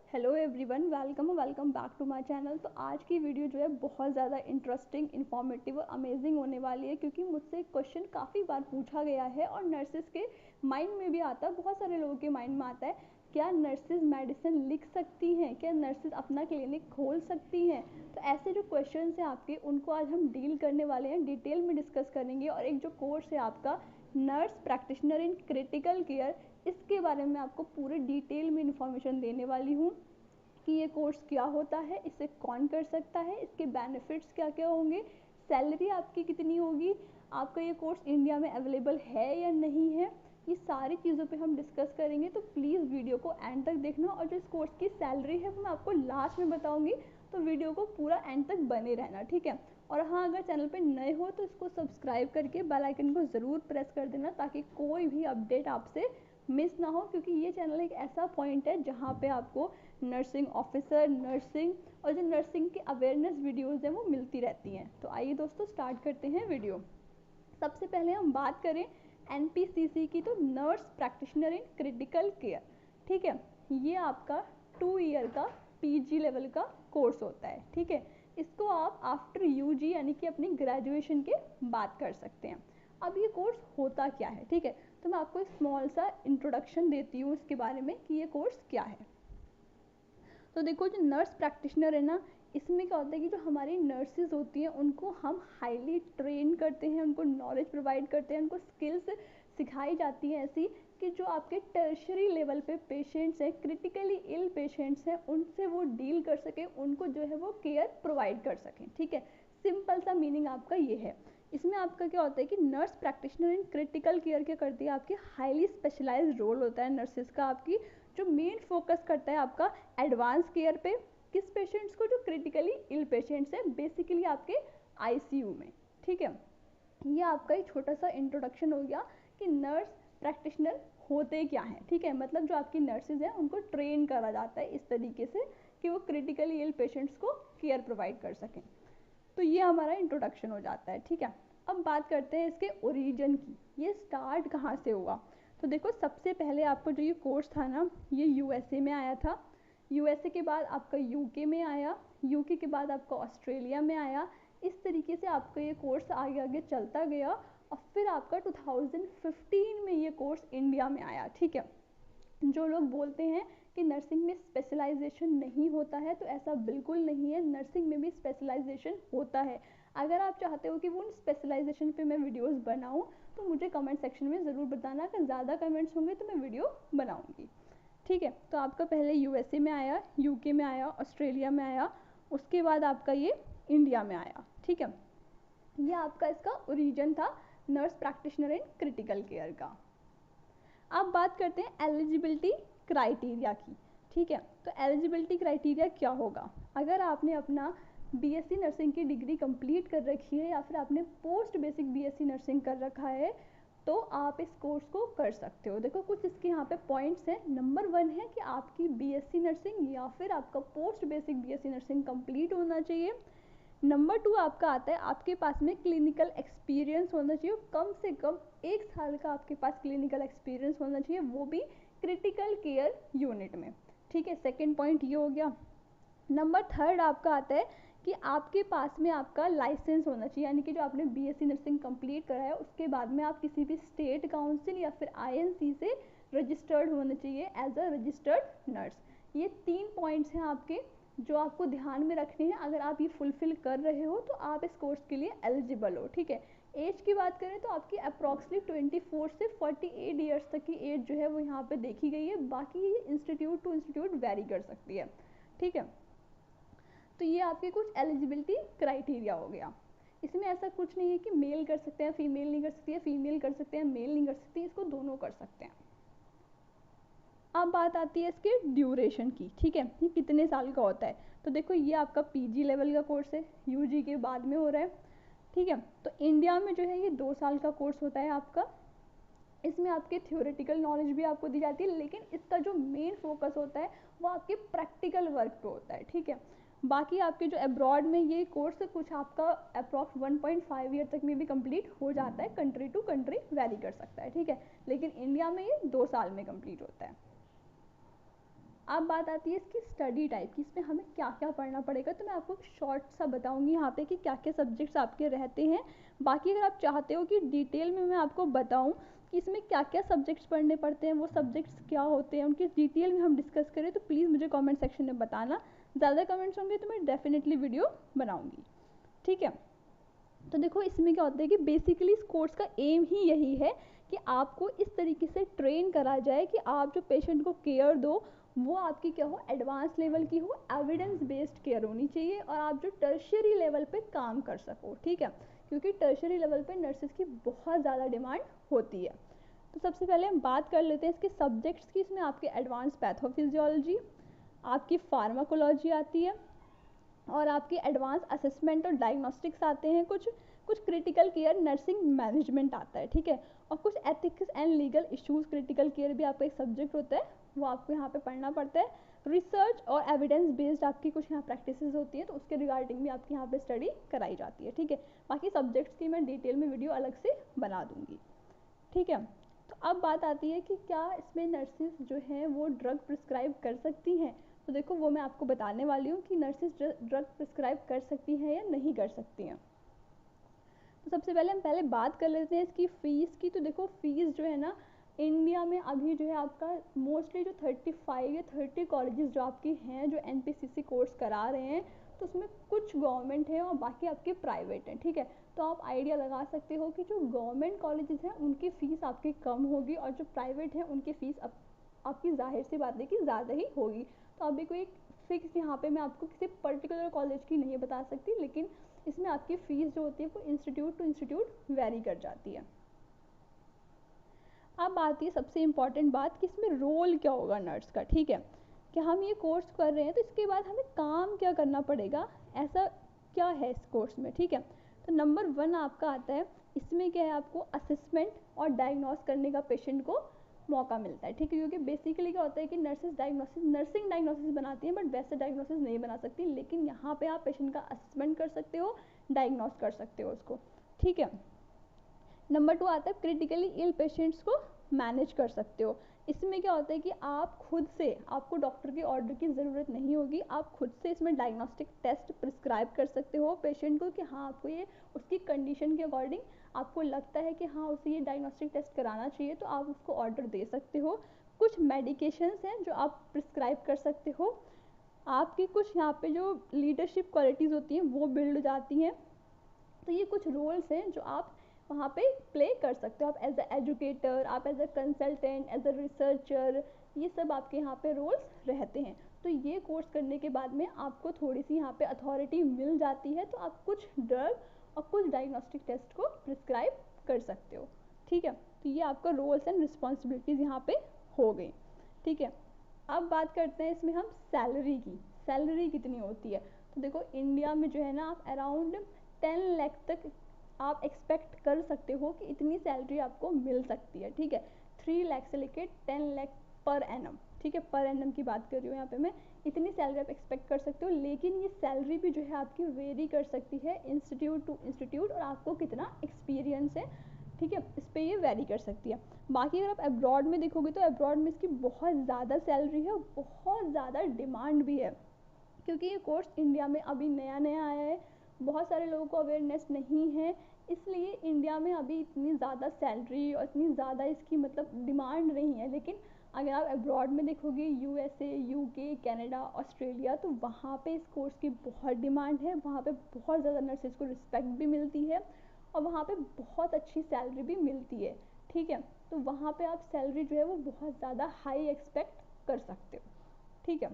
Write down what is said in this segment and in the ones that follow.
Hello everyone, welcome back to my channel. तो आज की वीडियो जो है बहुत ज़्यादा इंटरेस्टिंग, इन्फॉर्मेटिव और अमेजिंग होने वाली है, क्योंकि मुझसे क्वेश्चन काफ़ी बार पूछा गया है और नर्सेस के माइंड में भी आता है, बहुत सारे लोगों के माइंड में आता है, क्या नर्सेज मेडिसिन लिख सकती हैं, क्या नर्सेज अपना क्लिनिक खोल सकती हैं। तो ऐसे जो क्वेश्चन हैं आपके, उनको आज हम डील करने वाले हैं, डिटेल में डिस्कस करेंगे। और एक जो कोर्स है आपका nurse practitioner in critical care, इसके बारे में आपको पूरे डिटेल में इंफॉर्मेशन देने वाली हूँ कि ये कोर्स क्या होता है, इसे कौन कर सकता है, इसके बेनिफिट्स क्या क्या होंगे, सैलरी आपकी कितनी होगी, आपका ये कोर्स इंडिया में अवेलेबल है या नहीं है। ये सारी चीज़ों पे हम डिस्कस करेंगे, तो प्लीज़ वीडियो को एंड तक देखना। और जो इस कोर्स की सैलरी है वो मैं आपको लास्ट में बताऊंगी, तो वीडियो को पूरा एंड तक बने रहना, ठीक है। और हाँ, अगर चैनल पे नए हो तो इसको सब्सक्राइब करके बेल आइकन को ज़रूर प्रेस कर देना, ताकि कोई भी अपडेट आपसे मिस ना हो, क्योंकि ये चैनल एक ऐसा पॉइंट है जहाँ पे आपको नर्सिंग ऑफिसर, नर्सिंग और जो नर्सिंग की अवेयरनेस वीडियोस हैं वो मिलती रहती हैं। तो आइए दोस्तों, स्टार्ट करते हैं वीडियो। सबसे पहले हम बात करें एनपीसीसी की, तो nurse practitioner in critical care, ठीक है। ये आपका 2 ईयर का पीजी लेवल का कोर्स होता है, ठीक है। इसको आप आफ्टर यूजी यानी कि अपनी ग्रेजुएशन के बाद कर सकते हैं। अब ये कोर्स होता क्या है, ठीक है। तो मैं आपको एक स्मॉल सा इंट्रोडक्शन देती हूँ इसके बारे में कि ये कोर्स क्या है। तो देखो, जो नर्स प्रैक्टिशनर है ना, इसमें क्या होता है कि जो हमारी नर्सेज होती हैं उनको हम हाईली ट्रेन करते हैं, उनको नॉलेज प्रोवाइड करते हैं, उनको स्किल्स सिखाई जाती हैं ऐसी कि जो आपके टर्शरी लेवल पे पेशेंट्स हैं, क्रिटिकली इल पेशेंट्स हैं, उनसे वो डील कर सके, उनको जो है वो केयर प्रोवाइड कर सकें, ठीक है। सिंपल सा मीनिंग आपका ये है। इसमें आपका क्या होता है कि nurse practitioner in critical care क्या करती है, आपकी हाईली स्पेशलाइज्ड रोल होता है नर्सेज का, आपकी जो मेन फोकस करता है आपका एडवांस केयर पे, किस पेशेंट्स को, जो क्रिटिकली इल पेशेंट्स हैं, बेसिकली आपके आईसीयू में, ठीक है। ये आपका एक छोटा सा इंट्रोडक्शन हो गया कि नर्स प्रैक्टिशनर होते क्या हैं, ठीक है। मतलब जो आपकी नर्सेज हैं उनको ट्रेन करा जाता है इस तरीके से कि वो क्रिटिकली इल पेशेंट्स को केयर प्रोवाइड कर सकें। तो ये हमारा इंट्रोडक्शन हो जाता है, ठीक है। अब बात करते हैं इसके ओरिजिन की, ये स्टार्ट कहाँ से हुआ। तो देखो, सबसे पहले आपको जो ये कोर्स था ना, ये यूएसए में आया था। यूएसए के बाद आपका यूके में आया, यूके के बाद आपका ऑस्ट्रेलिया में आया। इस तरीके से आपका ये कोर्स आगे आगे चलता गया, और फिर आपका 2015 में ये कोर्स इंडिया में आया, ठीक है। जो लोग बोलते हैं कि नर्सिंग में स्पेशलाइजेशन नहीं होता है, तो ऐसा बिल्कुल नहीं है, नर्सिंग में भी स्पेशलाइजेशन होता है। अगर आप चाहते हो कि वो उन स्पेशलाइजेशन पे मैं वीडियोस बनाऊं, तो मुझे कमेंट सेक्शन में ज़रूर बताना, अगर ज़्यादा कमेंट्स होंगे तो मैं वीडियो बनाऊंगी, ठीक है। तो आपका पहले यूएसए में आया, यूके में आया, ऑस्ट्रेलिया में आया, उसके बाद आपका ये इंडिया में आया, ठीक है। ये आपका इसका ओरिजिन था nurse practitioner in critical care का। अब बात करते हैं एलिजिबिलिटी क्राइटेरिया की, ठीक है। तो एलिजिबिलिटी क्राइटेरिया क्या होगा, अगर आपने अपना बीएससी नर्सिंग की डिग्री कंप्लीट कर रखी है, या फिर आपने पोस्ट बेसिक बीएससी नर्सिंग कर रखा है, तो आप इस कोर्स को कर सकते हो। देखो, कुछ इसके यहाँ पे पॉइंट्स हैं। नंबर 1 है कि आपकी बीएससी नर्सिंग या फिर आपका post basic BSc nursing complete होना चाहिए। नंबर 2 आपका आता है, आपके पास में क्लिनिकल एक्सपीरियंस होना चाहिए, कम से कम 1 साल का आपके पास क्लिनिकल एक्सपीरियंस होना चाहिए, वो भी क्रिटिकल केयर यूनिट में, ठीक है। सेकेंड पॉइंट ये हो गया। नंबर 3 आपका आता है कि आपके पास में आपका लाइसेंस होना चाहिए, यानी कि जो आपने बीएससी नर्सिंग कंप्लीट करा है उसके बाद में आप किसी भी स्टेट काउंसिल या फिर आईएनसी से रजिस्टर्ड होने चाहिए एज अ रजिस्टर्ड नर्स। ये 3 पॉइंट्स हैं आपके, जो आपको ध्यान में रखने हैं। अगर आप ये फुलफिल कर रहे हो तो आप इस कोर्स के लिए एलिजिबल हो, ठीक है। एज की बात करें तो आपकी अप्रॉक्सीमेटली 24 से 48 ईयर्स तक की एज जो है वो यहाँ पे देखी गई है, बाकी ये इंस्टीट्यूट टू इंस्टीट्यूट वेरी कर सकती है, ठीक है। तो ये आपके कुछ एलिजिबिलिटी क्राइटेरिया हो गया। इसमें ऐसा कुछ नहीं है कि मेल कर सकते हैं, फीमेल नहीं कर सकती है, फीमेल कर सकते हैं, मेल नहीं कर सकती, इसको दोनों कर सकते हैं। अब बात आती है इसके ड्यूरेशन की, ठीक है, ये कितने साल का होता है। तो देखो, ये आपका पीजी लेवल का कोर्स है, यूजी के बाद में हो रहा है, ठीक है। तो इंडिया में जो है ये 2 साल का कोर्स होता है आपका। इसमें आपके थ्योरेटिकल नॉलेज भी आपको दी जाती है, लेकिन इसका जो मेन फोकस होता है वो आपके प्रैक्टिकल वर्क पे होता है, ठीक है। बाकी आपके जो अब्रॉड में ये कोर्स कुछ आपका अप्रॉक्स 1.5 ईयर तक में भी कंप्लीट हो जाता है, कंट्री टू कंट्री वेरी कर सकता है, ठीक है। लेकिन इंडिया में ये 2 साल में कंप्लीट होता है। अब बात आती है इसकी स्टडी टाइप की, इसमें हमें क्या क्या पढ़ना पड़ेगा। तो मैं आपको शॉर्ट सा बताऊंगी यहाँ पे कि क्या क्या सब्जेक्ट्स आपके रहते हैं। बाकी अगर आप चाहते हो कि डिटेल में मैं आपको बताऊँ कि इसमें क्या क्या सब्जेक्ट्स पढ़ने पड़ते हैं, वो सब्जेक्ट्स क्या होते हैं, उनकी डिटेल में हम डिस्कस करें, तो प्लीज़ मुझे कॉमेंट सेक्शन में बताना। ज़्यादा कमेंट्स होंगे तो मैं डेफिनेटली वीडियो बनाऊँगी, ठीक है। तो देखो इसमें क्या होता है कि बेसिकली इस कोर्स का एम ही यही है कि आपको इस तरीके से ट्रेन करा जाए कि आप जो पेशेंट को केयर दो वो आपकी क्या हो, एडवांस लेवल की हो, एविडेंस बेस्ड केयर होनी चाहिए, और आप जो टर्शियरी लेवल पे काम कर सको, ठीक है। क्योंकि टर्शियरी लेवल पे नर्सेज की बहुत ज़्यादा डिमांड होती है। तो सबसे पहले हम बात कर लेते हैं इसके सब्जेक्ट्स की। इसमें आपके एडवांस पैथोफिजियोलॉजी, आपकी फार्माकोलॉजी आती है, और आपके एडवांस असेसमेंट और डायग्नोस्टिक्स आते हैं, कुछ कुछ क्रिटिकल केयर नर्सिंग मैनेजमेंट आता है, ठीक है। और कुछ ethics and legal issues critical care भी आपका एक सब्जेक्ट होता है, वो आपको यहाँ पे पढ़ना पड़ता है। रिसर्च और एविडेंस बेस्ड आपकी कुछ यहाँ प्रैक्टिसेस होती हैं, तो उसके रिगार्डिंग भी आपकी यहाँ पे स्टडी कराई जाती है, ठीक है। बाकी सब्जेक्ट्स की मैं डिटेल में वीडियो अलग से बना दूंगी, ठीक है। तो अब बात आती है कि क्या इसमें नर्सेज जो हैं वो ड्रग प्रिस्क्राइब कर सकती हैं। तो देखो वो मैं आपको बताने वाली हूँ कि नर्सेज ड्रग प्रिस्क्राइब कर सकती हैं या नहीं कर सकती हैं। तो सबसे पहले हम बात कर लेते हैं इसकी फ़ीस की। तो देखो फ़ीस जो है ना, इंडिया में अभी जो है आपका मोस्टली जो 35 या 30 कॉलेजेस जो आपकी हैं जो NPCC कोर्स करा रहे हैं, तो उसमें कुछ गवर्नमेंट है और बाकी आपके प्राइवेट हैं, ठीक है। तो आप आइडिया लगा सकते हो कि जो गवर्नमेंट कॉलेजेस हैं उनकी फ़ीस आपकी कम होगी, और जो प्राइवेट हैं उनकी फ़ीस आपकी जाहिर सी बात है कि ज़्यादा ही होगी। तो अभी कोई फिक्स यहाँ पे मैं आपको किसी पर्टिकुलर कॉलेज की नहीं बता सकती, लेकिन इसमें आपकी फ़ीस जो होती है वो इंस्टीट्यूट टू इंस्टीट्यूट वेरी कर जाती है। अब आती है सबसे इम्पॉर्टेंट बात कि इसमें रोल क्या होगा नर्स का, ठीक है। कि हम ये कोर्स कर रहे हैं तो इसके बाद हमें काम क्या करना पड़ेगा, ऐसा क्या है इस कोर्स में, ठीक है। तो नंबर 1 आपका आता है, इसमें क्या है, आपको असेसमेंट और डायग्नोस करने का पेशेंट को मौका मिलता है, ठीक है। क्योंकि बेसिकली क्या होता है कि नर्सिंग डायग्नोसिस बनाती हैं, बट वैसे डायग्नोसिस नहीं बना सकती, लेकिन यहाँ पे आप पेशेंट का असेसमेंट कर सकते हो, डायग्नोस कर सकते हो उसको, ठीक है। नंबर 2 आता है क्रिटिकली इल पेशेंट्स को मैनेज कर सकते हो। इसमें क्या होता है कि आप खुद से, आपको डॉक्टर के ऑर्डर की ज़रूरत नहीं होगी, आप खुद से इसमें डायग्नोस्टिक टेस्ट प्रिस्क्राइब कर सकते हो पेशेंट को कि हाँ आपको ये उसकी कंडीशन के अकॉर्डिंग आपको लगता है कि हाँ उसे ये डायग्नोस्टिक टेस्ट कराना चाहिए, तो आप उसको ऑर्डर दे सकते हो। कुछ मेडिकेशंस हैं जो आप प्रिस्क्राइब कर सकते हो। आपकी कुछ यहाँ पे जो लीडरशिप क्वालिटीज़ होती हैं वो बिल्ड हो जाती हैं। तो ये कुछ रोल्स हैं जो आप वहाँ पे प्ले कर सकते हो। आप एज ए एजुकेटर, आप as a consultant, as a researcher, ये सब आपके यहाँ पे रोल्स रहते हैं। तो ये कोर्स करने के बाद में आपको थोड़ी सी यहाँ पे अथॉरिटी मिल जाती है, तो आप कुछ ड्रग और कुछ डायग्नोस्टिक टेस्ट को प्रिस्क्राइब कर सकते हो, ठीक है। तो ये आपका रोल्स एंड रिस्पॉन्सिबिलिटीज़ यहाँ पे हो गई, ठीक है। अब बात करते हैं इसमें हम सैलरी की। सैलरी कितनी होती है। तो देखो इंडिया में जो है ना, आप अराउंड 10 लाख तक आप एक्सपेक्ट कर सकते हो कि इतनी सैलरी आपको मिल सकती है, ठीक है। 3 लाख से लेके 10 लाख पर एनम, ठीक है, पर एनम की बात कर रही हूँ यहाँ पे मैं। इतनी सैलरी आप एक्सपेक्ट कर सकते हो, लेकिन ये सैलरी भी जो है आपकी वेरी कर सकती है इंस्टीट्यूट टू इंस्टीट्यूट, और आपको कितना एक्सपीरियंस है, ठीक है, इस पर ये वेरी कर सकती है। बाकी अगर आप अब्रॉड में देखोगे तो अब्रॉड में इसकी बहुत ज़्यादा सैलरी है और बहुत ज़्यादा डिमांड भी है, क्योंकि ये कोर्स इंडिया में अभी नया नया आया है, बहुत सारे लोगों को अवेयरनेस नहीं है, इसलिए इंडिया में अभी इतनी ज़्यादा सैलरी और इतनी ज़्यादा इसकी मतलब डिमांड नहीं है। लेकिन अगर आप अब्रॉड में देखोगे, USA, UK, कनाडा, ऑस्ट्रेलिया, तो वहाँ पे इस कोर्स की बहुत डिमांड है, वहाँ पे बहुत ज़्यादा नर्सेज को रिस्पेक्ट भी मिलती है, और वहाँ पे बहुत अच्छी सैलरी भी मिलती है, ठीक है। तो वहाँ पे आप सैलरी जो है वो बहुत ज़्यादा हाई एक्सपेक्ट कर सकते हो, ठीक है।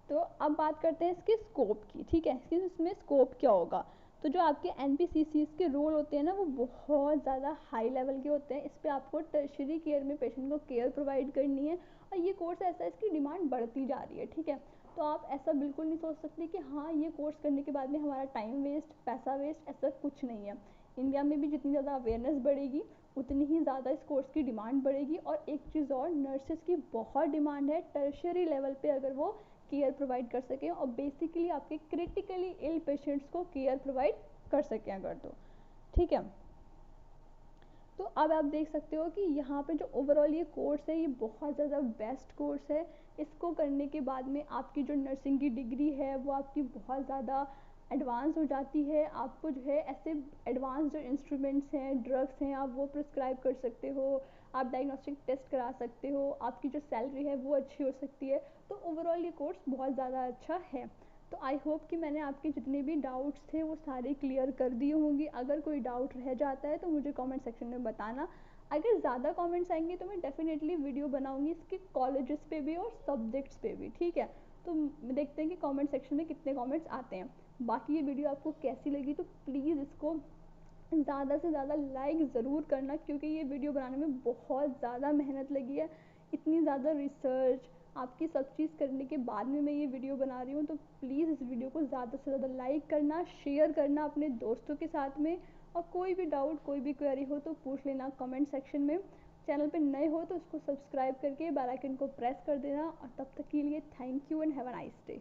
तो अब बात करते हैं इसके स्कोप की, ठीक है, इसमें स्कोप क्या होगा। तो जो आपके NPCCs के रोल होते हैं ना, वो बहुत ज़्यादा हाई लेवल के होते हैं। इस पर आपको टर्शरी केयर में पेशेंट को केयर प्रोवाइड करनी है, और ये कोर्स ऐसा है इसकी डिमांड बढ़ती जा रही है, ठीक है। तो आप ऐसा बिल्कुल नहीं सोच सकते कि हाँ ये कोर्स करने के बाद में हमारा टाइम वेस्ट, पैसा वेस्ट, ऐसा कुछ नहीं है। इंडिया में भी जितनी ज़्यादा अवेयरनेस बढ़ेगी उतनी ही ज़्यादा इस कोर्स की डिमांड बढ़ेगी। और एक चीज़ और, नर्सेज की बहुत डिमांड है टर्शरी लेवल पे, अगर वो केयर प्रोवाइड कर सकें और बेसिकली आपके क्रिटिकली इल पेशेंट्स को केयर प्रोवाइड कर सकें अगर, तो ठीक है। तो अब आप देख सकते हो कि यहाँ पे जो ओवरऑल ये कोर्स है ये बहुत ज़्यादा बेस्ट कोर्स है। इसको करने के बाद में आपकी जो नर्सिंग की डिग्री है वो आपकी बहुत ज़्यादा एडवांस हो जाती है। आपको जो है ऐसे एडवांस जो इंस्ट्रूमेंट्स हैं, ड्रग्स हैं, आप वो प्रिस्क्राइब कर सकते हो, आप डायग्नोस्टिक टेस्ट करा सकते हो, आपकी जो सैलरी है वो अच्छी हो सकती है। तो ओवरऑल ये कोर्स बहुत ज़्यादा अच्छा है। तो आई होप कि मैंने आपके जितने भी डाउट्स थे वो सारे क्लियर कर दिए होंगे। अगर कोई डाउट रह जाता है तो मुझे कमेंट सेक्शन में बताना। अगर ज़्यादा कमेंट्स आएंगे तो मैं डेफिनेटली वीडियो बनाऊंगी इसके कॉलेजेस पे भी और सब्जेक्ट्स पे भी, ठीक है। तो देखते हैं कि कमेंट सेक्शन में कितने कमेंट्स आते हैं। बाकी ये वीडियो आपको कैसी लगी तो प्लीज़ इसको ज़्यादा से ज़्यादा लाइक ज़रूर करना, क्योंकि ये वीडियो बनाने में बहुत ज़्यादा मेहनत लगी है। इतनी ज़्यादा रिसर्च आपकी सब चीज़ करने के बाद में मैं ये वीडियो बना रही हूँ। तो प्लीज़ इस वीडियो को ज़्यादा से ज़्यादा लाइक करना, शेयर करना अपने दोस्तों के साथ में। और कोई भी डाउट, कोई भी क्वेरी हो तो पूछ लेना कमेंट सेक्शन में। चैनल पे नए हो तो उसको सब्सक्राइब करके बेल आइकन को प्रेस कर देना। और तब तक के लिए thank you and have a nice day.